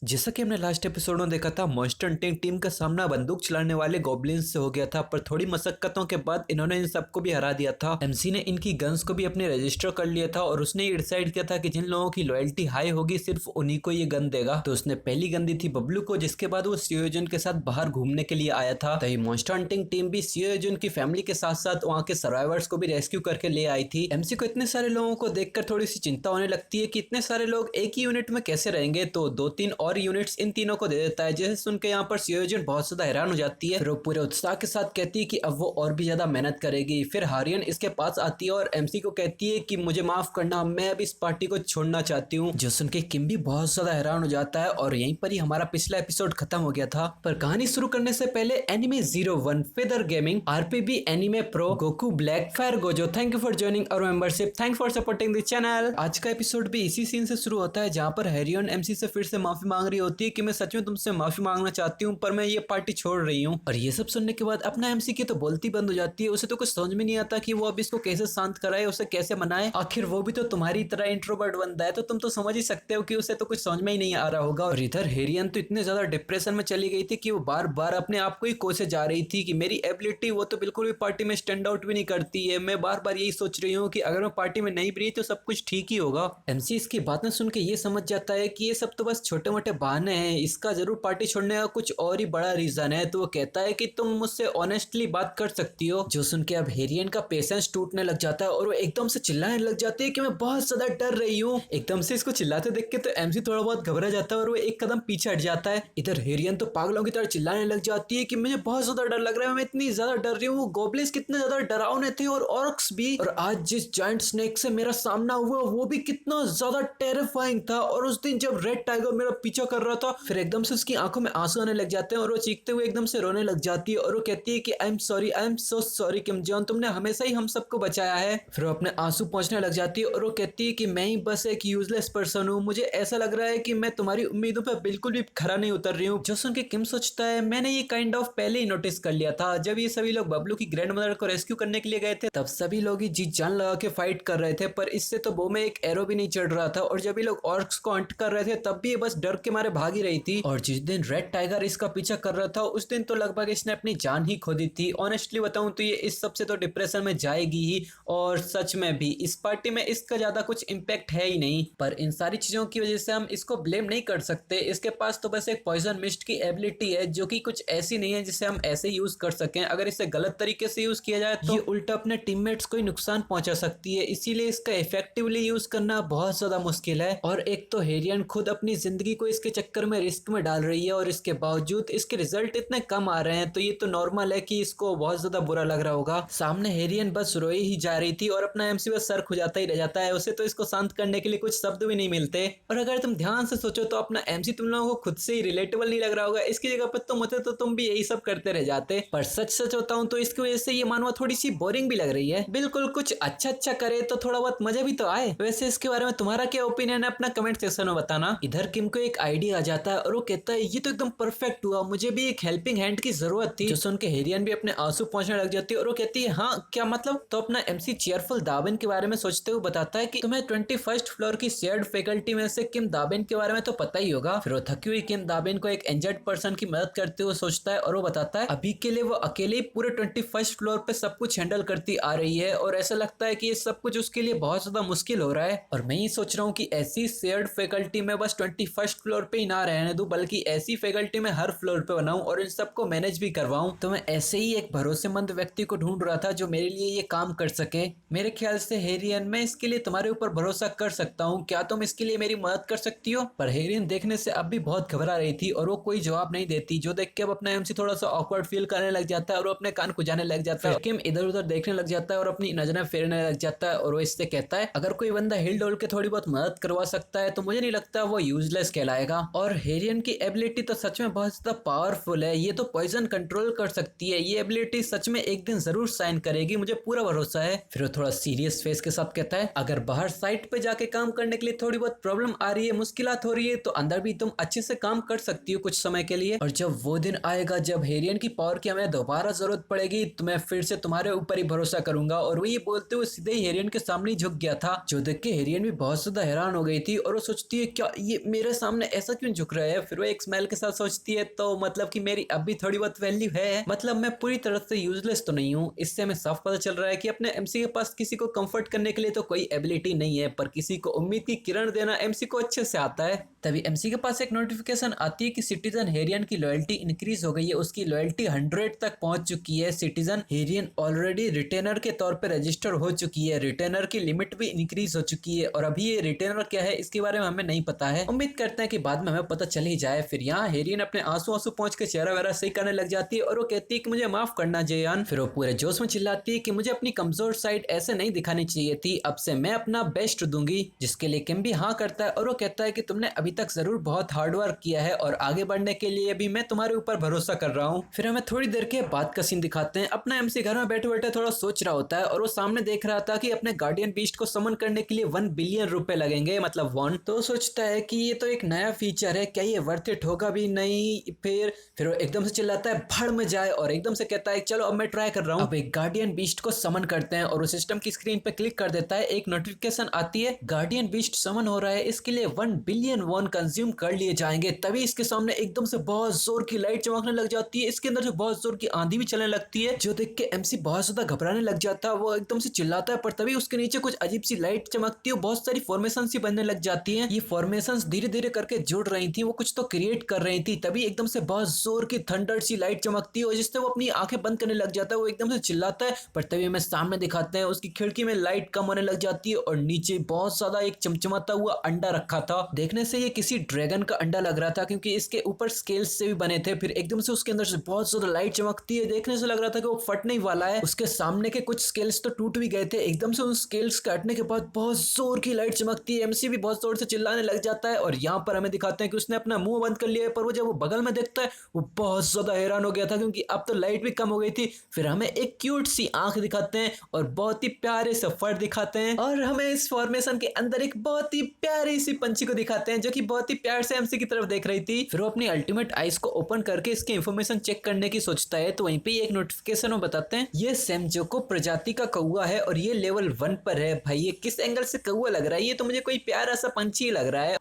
जैसा कि हमने लास्ट एपिसोड में देखा था, मॉन्स्टर हंटिंग टीम का सामना बंदूक चलाने वाले गॉब्लिन्स से हो गया था, पर थोड़ी मशक्कतों के बाद इन्होंने इन सबको भी हरा दिया था। एमसी ने इनकी गन्स को भी अपने रजिस्टर कर लिया था और उसने ये डिसाइड किया था कि जिन लोगों की लॉयल्टी हाई होगी सिर्फ उन्हीं को ये गन देगा। तो उसने पहली गन दी थी बबलू को, जिसके बाद वो सीओजन के साथ बाहर घूमने के लिए आया था। तो मॉन्स्टर हंटिंग टीम भी सीओजन की फैमिली के साथ साथ वहाँ के सर्वाइवर्स को भी रेस्क्यू करके ले आई थी। एमसी को इतने सारे लोगों को देखकर थोड़ी सी चिंता होने लगती है कि इतने सारे लोग एक ही यूनिट में कैसे रहेंगे। तो 2-3 और यूनिट्स इन तीनों को दे देता है, जिसे सुन के यहाँ पर सीओजन बहुत ज्यादा हैरान हो जाती है। फिर वो पूरे उत्साह के साथ कहती है कि अब वो और भी ज्यादा मेहनत करेगी। फिर हारियन इसके पास आती है और एमसी को कहती है कि मुझे माफ करना, मैं अब इस पार्टी को छोड़ना चाहती हूँ। जो सुन के किम भी बहुत ज्यादा हैरान हो जाता है और यहीं पर ही हमारा पिछला एपिसोड खत्म हो गया था। पर कहानी शुरू करने से पहले anime 01 feather gaming RPB anime pro Goku black fire Gojo, thank you for joining our membership, thank for supporting the channel. आज का एपिसोड भी इसी सीन से शुरू होता है जहाँ पर हैरियन एमसी से फिर से माफी मांग रही होती है कि मैं सच में तुमसे माफी मांगना चाहती हूँ, पर मैं ये पार्टी छोड़ रही हूँ। और ये सब सुनने के बाद अपना एमसी की तो बोलती बंद हो जाती है। उसे तो कुछ समझ में नहीं आता कि वो अब इसको कैसे शांत कराए, उसे कैसे मनाए। आखिर वो भी तो तुम्हारी तरह इंट्रोवर्ट बंदा है, तो तुम तो समझ ही सकते हो कि उसे तो कुछ समझ में ही नहीं आ रहा होगा। और इधर हेरियन तो इतने ज्यादा डिप्रेशन में चली गई थी कि वो बार बार अपने आप को ही कोसे जा रही थी कि मेरी एबिलिटी वो तो बिल्कुल भी पार्टी में स्टैंड आउट भी नहीं करती है। मैं बार बार यही सोच रही हूँ कि अगर मैं पार्टी में नहीं भी रही तो सब कुछ ठीक ही होगा। एमसी इसकी बातें सुन के ये समझ जाता है कि ये सब तो बस छोटे मोटे बहाने हैं, इसका जरूर पार्टी छोड़ने का कुछ और ही बड़ा रीजन है। तो वो कहता है कि तुम मुझसे ऑनेस्टली बात कर सकती हो। जो सुन के अब हेरियन का पेशेंस टूटने लग जाता है और वो एकदम से चिल्लाने लग जाती है कि मैं बहुत ज्यादा डर रही हूँ। एकदम से इसको चिल्लाते देख के तो एमसी थोड़ा बहुत घबरा जाता है और वो एक कदम पीछे हट जाता है। इधर हेरियन तो पागलों की तरह चिल्लाने लग जाती है कि मुझे बहुत ज्यादा डर लग रहा है, मैं इतनी ज्यादा डर रही हूँ। गोब्लिन्स कितने ज्यादा डरावने थे और ऑर्क्स भी, और आज जिस जायंट स्नेक से मेरा सामना हुआ वो भी कितना ज्यादा टेरिफाइंग था। और उस दिन जब रेड टाइगर मेरा पीछा कर रहा था, फिर एकदम से उसकी आंखों में आंसू आने लग जाते हैं और वो चीखते हुए एकदम से रोने लग जाती है और वो कहती है कि I am so sorry Kim John, तुमने हमेशा ही हम सबको बचाया है। फिर वो अपने आंसू पहुंचने लग जाती है और वो कहती है कि मैं ही बस एक यूजलेस पर्सन हूँ, मुझे ऐसा लग रहा है कि मैं तुम्हारी उम्मीदों पर बिल्कुल भी खरा नहीं उतर रही हूँ। जो सुन के किम सोचता है मैंने ये काइंड ऑफ पहले ही नोटिस कर लिया था। जब ये सभी लोग बबलू की ग्रैंड मदर को रेस्क्यू करने के लिए गए थे तब सभी लोग ही जी जान लगा के फाइट कर रहे थे, पर इससे तो बो में एक एरो भी नहीं चढ़ रहा था। और जब ये लोग ऑर्क्स को हंट कर रहे थे तब भी ये बस डर के मारे भाग ही रही थी। और जिस दिन रेड टाइगर इसका पीछा कर रहा था उस दिन तो लगभग इसने अपनी जान ही खो दी थी। ऑनेस्टली बताऊं तो ये इस सबसे तो डिप्रेशन में जाएगी ही, और सच में भी इस पार्टी में इसका ज्यादा कुछ इम्पैक्ट है ही नहीं। पर इन सारी चीजों की वजह से हम इसको ब्लेम नहीं कर सकते। इसके पास तो बस एक पॉइजन मिस्ट की एबिलिटी है जो कि कुछ ऐसी नहीं है जिसे हम ऐसे यूज कर सकें। अगर इसे गलत तरीके से यूज किया जाए तो ये उल्टा अपने टीममेट्स को ही नुकसान पहुंचा सकती है, इसीलिए इसका इफेक्टिवली यूज करना बहुत ज्यादा मुश्किल है। और एक तो हेरियन खुद अपनी जिंदगी को इसके चक्कर में रिस्क में डाल रही है और इसके बावजूद इसके रिजल्ट इतने कम आ रहे हैं, तो ये तो नॉर्मल है कि इसको बहुत ज्यादा बुरा लग रहा होगा। सामने हेरियन बस रोई ही जा रही थी और अपना एमसी बस सर खुजाता ही रह जाता है, उसे तो इसको शांत करने के लिए कुछ शब्द भी नहीं मिलते। और अगर तुम ध्यान से सोचो तो अपना एमसी तुम लोगों को खुद से ही रिलेटेबल नहीं लग रहा होगा, इसकी जगह पर तुम होते तो तुम भी यही सब करते रह जाते। पर सच सच बताऊं तो इसकी वजह से ये मानवा थोड़ी सी बोरिंग भी लग रही है। बिल्कुल कुछ अच्छा अच्छा करे तो थोड़ा बहुत मजा भी तो आए। वैसे इसके बारे में तुम्हारा क्या ओपिनियन है अपना कमेंट सेक्शन में बताना। इधर किम को एक आइडिया आ जाता है और वो कहता है ये तो एकदम परफेक्ट हुआ, मुझे भी एक हेल्पिंग हैंड की जरूरत थी। जो सुन के हेरियन भी अपने आंसू पहुंचने लग जाती है और वो कहती है हाँ क्या मतलब। तो अपना एमसी चेयरफुल दाबिन के बारे में सोचते हुए बताता है कि तुम्हें 21st फ्लोर की शेयर्ड फैकल्टी में से किम दाबिन के बारे में तो पता ही होगा। फिर वो थकी हुई किम दाबिन को एक इंजर्ड पर्सन की मदद करते हुए सोचता है और वो बताता है अभी के लिए वो अकेले ही पूरे 21st फ्लोर पे सब कुछ हैंडल करती आ रही है और ऐसा लगता है कि ये सब कुछ उसके लिए बहुत ज्यादा मुश्किल हो रहा है। और मैं ये सोच रहा हूँ कि ऐसी शेयर्ड फैकल्टी में बस 21st फ्लोर पे ही ना रहने दूं, बल्कि ऐसी फैकल्टी में हर फ्लोर पे बनाऊं और इन सबको मैनेज भी करवाऊं। तो मैं ऐसे ही एक भरोसेमंद व्यक्ति को ढूंढ रहा था जो मेरे लिए ये काम कर सके। मेरे ख्याल से हेरियन मैं इसके लिए तुम्हारे ऊपर भरोसा कर सकता हूँ, क्या तुम इसके लिए मेरी मदद कर सकती हो। पर हेरियन देखने से अब भी बहुत घबरा रही थी और वो कोई जवाब नहीं देती, जो देख के अब अपना एमसी थोड़ा सा ऑकवर्ड फील करने लग जाता है और वो अपने कान खुजाने लग जाता है। किम इधर उधर देखने लग जाता है और अपनी नजरें फेरने लग जाता है और वो इससे कहता है अगर कोई बंदा हिल डोल के थोड़ी बहुत मदद करवा सकता है तो मुझे नहीं लगता वो यूजलेस कहलाएगा। और हेरियन की एबिलिटी तो सच में बहुत ज्यादा पावरफुल है, ये तो पॉइजन कंट्रोल कर सकती है, ये एबिलिटी सच में एक दिन जरूर साइन करेगी, मुझे पूरा भरोसा है। फिर वो थोड़ा सीरियस फेस के साथ कहता है अगर बाहर साइट पे जाके काम करने के लिए थोड़ी बहुत प्रॉब्लम आ रही है, मुश्किलात हो रही है, तो अंदर भी तुम अच्छे से काम कर सकती हो कुछ समय के लिए। और जब वो दिन आएगा जब हेरियन की पावर की हमें दोबारा जरूरत पड़ेगी तो मैं फिर से तुम्हारे ऊपर ही भरोसा करूंगा। और वो ये बोलते हुए सीधे ही हेरियन के सामने झुक गया था, जो देख के हेरियन भी बहुत ज्यादा हैरान हो गई थी और वो सोचती है क्या ये मेरे सामने सामने ऐसा क्यों झुक रहा है। फिर वो एक स्माइल के साथ सोचती है तो मतलब कि मेरी अब भी थोड़ी बहुत वैल्यू है, मतलब मैं पूरी तरह से यूजलेस तो नहीं हूँ। इससे हमें साफ पता चल रहा है कि अपने एमसी के पास किसी को कंफर्ट करने के लिए तो कोई एबिलिटी नहीं है, पर किसी को उम्मीद की किरण देना एमसी को अच्छे से आता है। तभी एमसी के पास एक नोटिफिकेशन आती है कि सिटीजन हेरियन की लॉयल्टी इंक्रीज हो गई है, उसकी लॉयल्टी 100 तक पहुंच चुकी है। सिटीजन हेरियन ऑलरेडी रिटेनर के तौर पर रजिस्टर हो चुकी है, रिटेनर की लिमिट भी इंक्रीज हो चुकी है। और अभी ये रिटेनर क्या है इसके बारे में हमें नहीं पता है, उम्मीद करते हैं कि बाद में हमें पता चल ही जाए। फिर यहाँ हेरियन अपने आंसू आंसू पहुंच के चेहरा वेरा सही करने लग जाती है और वो कहती है कि मुझे माफ करना जयान। फिर वो पूरे जोश में चिल्लाती है कि मुझे अपनी कमजोर साइड ऐसे नहीं दिखानी चाहिए थी, अब से मैं अपना बेस्ट दूंगी। जिसके लिए किम भी हाँ करता है और वो कहता है कि तुमने अभी तक जरूर बहुत हार्ड वर्क किया है और आगे बढ़ने के लिए भी मैं तुम्हारे ऊपर भरोसा कर रहा हूँ। फिर हमें थोड़ी देर के बाद का सीन दिखाते हैं। अपना एमसी घर में बैठे बैठे थोड़ा सोच रहा होता है और वो सामने देख रहा था कि अपने गार्डियन बीस्ट को समन करने के लिए 1 बिलियन रुपए लगेंगे, मतलब 1। तो सोचता है कि ये तो एक नया फीचर है, क्या ये वर्थ इट होगा भी नहीं। फिर वो एकदम से चिल्लाता है भड़ में जाए और एकदम से कहता है चलो अब मैं ट्राई कर रहा हूँ। अब एक गार्डियन बीस्ट को समन करते हैं और वो सिस्टम की स्क्रीन पे क्लिक कर देता है। एक नोटिफिकेशन आती है गार्डियन बीस्ट समन हो रहा है, इसके लिए 1 बिलियन वॉन कंज्यूम कर लिए जाएंगे। तभी इसके सामने एकदम से बहुत जोर की लाइट चमकने लग जाती है, इसके अंदर जो बहुत जोर की आंधी भी चलने लगती है, जो देख के एमसी बहुत ज्यादा घबराने लग जाता है। वो एकदम से चिल्लाता है पर तभी उसके नीचे कुछ अजीब सी लाइट चमकती है, बहुत सारी फॉर्मेशन सी बनने लग जाती है। ये फॉर्मेशन धीरे धीरे करके जुड़ रही थी, वो कुछ तो क्रिएट कर रही थी। तभी एकदम से बहुत जोर की थंडर सी लाइट चमकती है और जिससे वो अपनी आंखें बंद करने लग जाता है। वो एकदम से चिल्लाता है पर तभी हमें सामने दिखाते हैं उसकी खिड़की में लाइट कम होने लग जाती है और नीचे बहुत ज्यादा एक चमचमाता हुआ अंडा रखा था। देखने से ये किसी ड्रैगन का अंडा लग रहा था क्योंकि इसके ऊपर स्केल्स से भी बने थे। फिर एकदम से उसके अंदर से बहुत ज्यादा लाइट चमकती है, देखने से लग रहा था कि वो फटने ही वाला है। उसके सामने के कुछ स्केल्स तो टूट भी गए थे। एकदम से उन स्केल्स काटने के बाद बहुत जोर की लाइट चमकती है, एमसी भी बहुत जोर से चिल्लाने लग जाता है। और यहाँ पर हमें दिखाते हैं कि उसने अपना मुंह बंद कर लिया है, पर वो जब वो बगल में देखता है वो बहुत ज्यादा हैरान हो गया था क्योंकि अब तो लाइट भी कम हो गई थी। फिर हमें एक क्यूट सी आंख दिखाते हैं और बहुत ही प्यारे से फर दिखाते हैं और हमें इस फॉर्मेशन के अंदर एक बहुत ही प्यारी सी पंछी को दिखाते हैं जो कि बहुत ही प्यार से एमसी की तरफ देख रही थी। फिर वो अपनी अल्टीमेट आइज को ओपन करके इसकी इंफॉर्मेशन चेक करने की सोचता है तो वहीं पे एक नोटिफिकेशन वो बताते हैं ये सेमजोको प्रजाति का कौवा है और ये लेवल 1 पर है। भाई ये किस एंगल से कौवा लग रहा है, ये तो मुझे कोई प्यारा सा पंछी लग रहा है।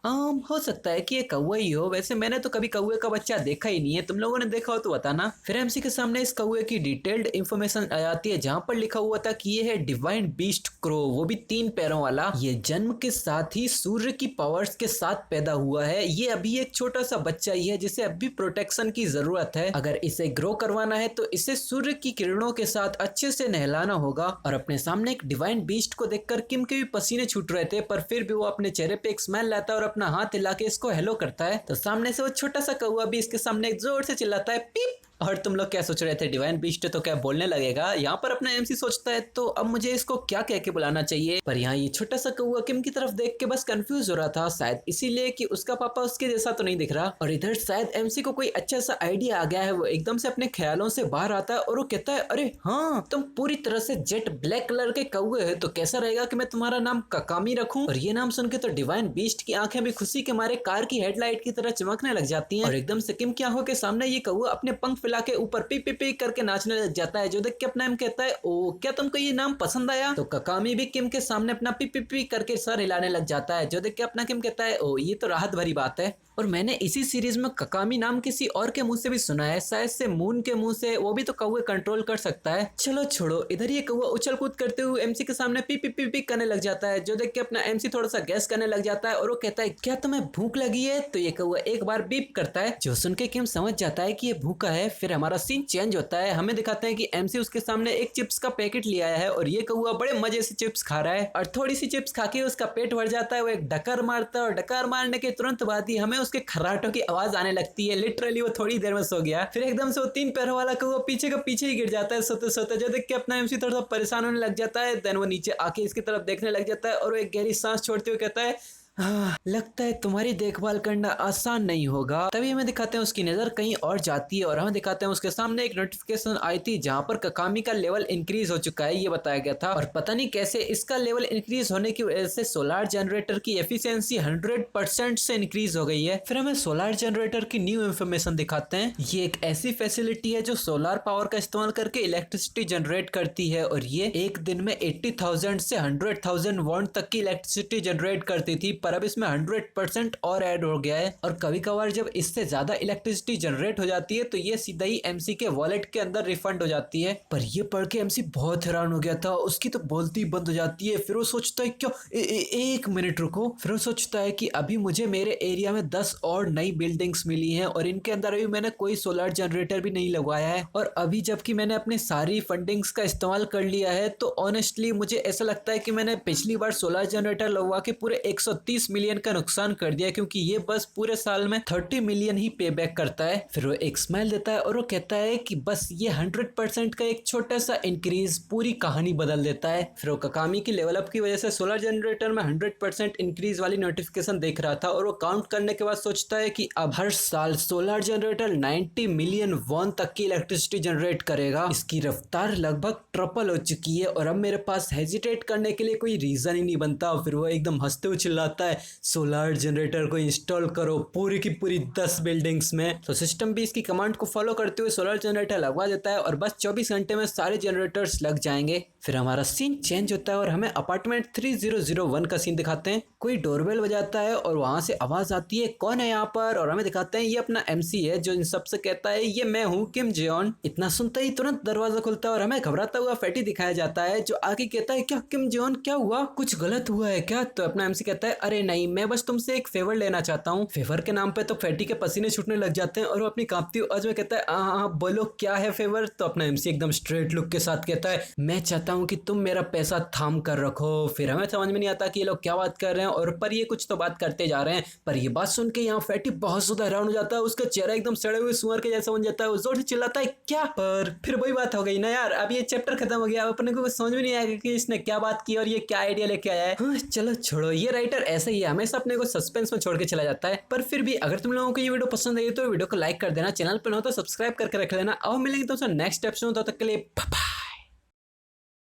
हो सकता है कि ये कौवा ही हो, वैसे मैंने तो कभी कौवे का बच्चा देखा ही नहीं है, तुम लोगों ने देखा हो तो बताना। फिर एमसी के सामने इस कौवे की डिटेल्ड इंफॉर्मेशन आ जाती है जहाँ पर लिखा हुआ था कि ये है डिवाइन बीस्ट क्रो, वो भी 3 पैरों वाला। ये जन्म के साथ ही सूर्य की पावर्स के साथ पैदा हुआ है। ये अभी एक छोटा सा बच्चा ही है जिसे अभी प्रोटेक्शन की जरूरत है। अगर इसे ग्रो करवाना है तो इसे सूर्य की किरणों के साथ अच्छे से नहलाना होगा। और अपने सामने एक डिवाइन बीस्ट को देखकर किम के भी पसीने छूट रहे थे, पर फिर भी वो अपने चेहरे पे एक स्माइल लाता है और अपना हाथ हिला के इसको हेलो करता है। तो सामने से वो छोटा सा कौवा भी इसके सामने जोर से चिल्लाता है पीप। और तुम लोग क्या सोच रहे थे, डिवाइन बीस्ट तो क्या बोलने लगेगा? यहाँ पर अपना एमसी सोचता है तो अब मुझे इसको क्या कह के बुलाना चाहिए। पर यहाँ ये छोटा सा कौवा किम की तरफ देख के बस कंफ्यूज हो रहा था, शायद इसीलिए कि उसका पापा उसके जैसा तो नहीं दिख रहा। और इधर शायद एमसी को कोई अच्छा सा आइडिया आ गया है, वो एकदम से अपने ख्यालों से बाहर आता है और वो कहता है अरे हाँ, तुम पूरी तरह से जेट ब्लैक कलर के कौवे हो, तो कैसा रहेगा कि मैं तुम्हारा नाम ककामी रखूं। और ये नाम सुन के तो डिवाइन बीस्ट की आंखें भी खुशी के मारे कार की हेडलाइट की तरह चमकने लग जाती हैं। और एकदम से किम की आंखों के सामने ये कौवा अपने पंख फैला के ऊपर पी पी पी करके नाचने लग जाता है, जो देख के अपना एम कहता है ओ क्या तुमको ये नाम पसंद आया? तो ककामी भी किम के सामने अपना पी पी पी करके सर हिलाने लग जाता है, जो देख के अपना किम कहता है ओ ये तो राहत भरी बात है। और मैंने इसी सीरीज में ककामी नाम किसी और के मुंह से भी सुना है, शायद से मून के मुंह से, वो भी तो कौवे कंट्रोल कर सकता है। चलो छोड़ो, इधर ये कौवा उछल कूद करते हुए एमसी के सामने पी पी पी पी करने लग जाता है, जो देख के अपना एमसी थोड़ा सा गैस करने लग जाता है और वो कहता है क्या तुम्हें भूख लगी है? तो ये कौवा एक बार बीप करता है, जो सुन के किम समझ जाता है कि ये भूखा है। फिर हमारा सीन चेंज होता है, हमें दिखाते हैं कि एमसी उसके सामने एक चिप्स का पैकेट ले आया है और ये कौवा बड़े मजे से चिप्स खा रहा है और थोड़ी सी चिप्स खा के उसका पेट भर जाता है। वो एक डकर मारता है और डकर मारने के तुरंत बाद ही हमें उसके खर्राटों की आवाज आने लगती है। लिटरली वो थोड़ी देर में सो गया। फिर एकदम से वो 3 पैरों वाला कौवा पीछे का पीछे ही गिर जाता है सोते सोते, जो देख के अपना एमसी थोड़ा सा परेशान होने लग जाता है। देन वो नीचे आके इसकी तरफ देखने लग जाता है और वो एक गहरी सांस छोड़ते हुए कहता है लगता है तुम्हारी देखभाल करना आसान नहीं होगा। तभी हमें दिखाते हैं उसकी नजर कहीं और जाती है और हमें दिखाते हैं उसके सामने एक नोटिफिकेशन आई थी जहां पर ककामी का लेवल इंक्रीज हो चुका है, ये बताया गया था। और पता नहीं कैसे इसका लेवल इंक्रीज होने की वजह से सोलार जनरेटर की एफिशिएंसी 100% से इंक्रीज हो गई है। फिर हमें सोलार जनरेटर की न्यू इन्फॉर्मेशन दिखाते हैं। ये एक ऐसी फैसिलिटी है जो सोलार पावर का इस्तेमाल करके इलेक्ट्रिसिटी जनरेट करती है और ये एक दिन में 80,000 से 100,000 वॉट तक की इलेक्ट्रिसिटी जनरेट करती थी। पर अब इसमें 100% और ऐड हो गया है और कभी कभार जब इससे ज्यादा इलेक्ट्रिसिटी जनरेट हो जाती है तो ये सीधा ही एमसी के वॉलेट के अंदर रिफंड हो जाती है। पर ये पढ़ के एमसी बहुत हैरान हो गया था, उसकी तो बोलती बंद हो जाती है। फिर वो सोचता है क्या एक मिनट रुको, फिर वो सोचता है कि अभी मुझे मेरे एरिया में 10 और नई बिल्डिंग्स मिली हैं और इनके अंदर अभी मैंने कोई सोलर जनरेटर भी नहीं लगवाया है और अभी जबकि मैंने अपनी सारी फंडिंग्स का इस्तेमाल कर लिया है तो ऑनेस्टली मुझे ऐसा लगता है कि मैंने पिछली बार सोलर जनरेटर लगवा के पूरे 130 मिलियन का नुकसान कर दिया, क्योंकि ये बस पूरे साल में 30 मिलियन ही पे बैक करता है। फिर वो एक स्माइल देता है और वो कहता है कि बस ये 100% का एक छोटा सा इंक्रीज पूरी कहानी बदल देता है। फिर वो काकामी की लेवल अप की वजह से सोलर जनरेटर में 100% इंक्रीज वाली नोटिफिकेशन देख रहा था और वो काउंट करने के बाद सोचता है कि अब हर साल सोलर जनरेटर 90 मिलियन वॉन तक की इलेक्ट्रिसिटी जनरेट करेगा। इसकी रफ्तार लगभग ट्रिपल हो चुकी है और अब मेरे पास हेजिटेट करने के लिए कोई रीजन ही नहीं बनता। फिर वो एकदम हंसते हुए चिल्लाता है, सोलर जनरेटर को इंस्टॉल करो पूरी की पूरी 10 बिल्डिंग्स में। तो सिस्टम भी इसकी कमांड को फॉलो करते हुए सोलर जनरेटर लगवा देता है और बस 24 घंटे में सारे जनरेटर्स लग जाएंगे। फिर हमारा सीन चेंज होता है और हमें अपार्टमेंट 3001 का सीन दिखाते हैं। कोई डोरबेल बजाता है और वहां से आवाज आती है, कौन है यहाँ पर, और हमें दिखाते हैं ये अपना एमसी है जो इन सबसे कहता है ये मैं हूँ किम जियोन। इतना सुनते ही तुरंत दरवाजा खुलता है और हमें घबराता हुआ फैटी दिखाया जाता है जो आगे कहता है, क्या किम जियोन क्या हुआ, कुछ गलत हुआ है क्या? तो अपना एमसी कहता है, अरे नहीं, मैं बस तुमसे एक फेवर लेना चाहता हूँ। फेवर के नाम पे तो फैटी के पसीने छूटने लग जाते हैं और वो अपनी कांपती आवाज में कहता है, हाँ बोलो क्या है फेवर। तो अपना एमसी एकदम स्ट्रेट लुक के साथ कहता है, मैं चाहता हूँ कि तुम मेरा पैसा थाम कर रखो। फिर हमें समझ में नहीं आता कि ये लोग क्या बात कर रहे हैं और पर ये कुछ तो बात करते जा रहे हैं। पर ये बात सुन के यहाँ फैटी बहुत ज्यादा हैरान हो जाता है, उसका चेहरा एकदम सड़े हुए सुअर के जैसा बन जाता है, वो जोर से चिल्लाता है, क्या? पर फिर वही बात हो गई ना यार, अब ये चैप्टर खत्म हो गया, अब अपने को समझ में नहीं आएगा कि इसने क्या बात की और ये क्या आइडिया लेके आया है। हाँ चलो छोड़ो, ये राइटर ऐसा ही है, हमेशा अपने को सस्पेंस में छोड़ के चला जाता है। पर फिर भी अगर तुम लोगों को ये वीडियो पसंद आई तो वीडियो को लाइक कर देना, चैनल पर हो तो सब्सक्राइब करके रख लेना और मिलेंगे दोस्तों नेक्स्ट एपिसोड, तब तक के लिए बाय।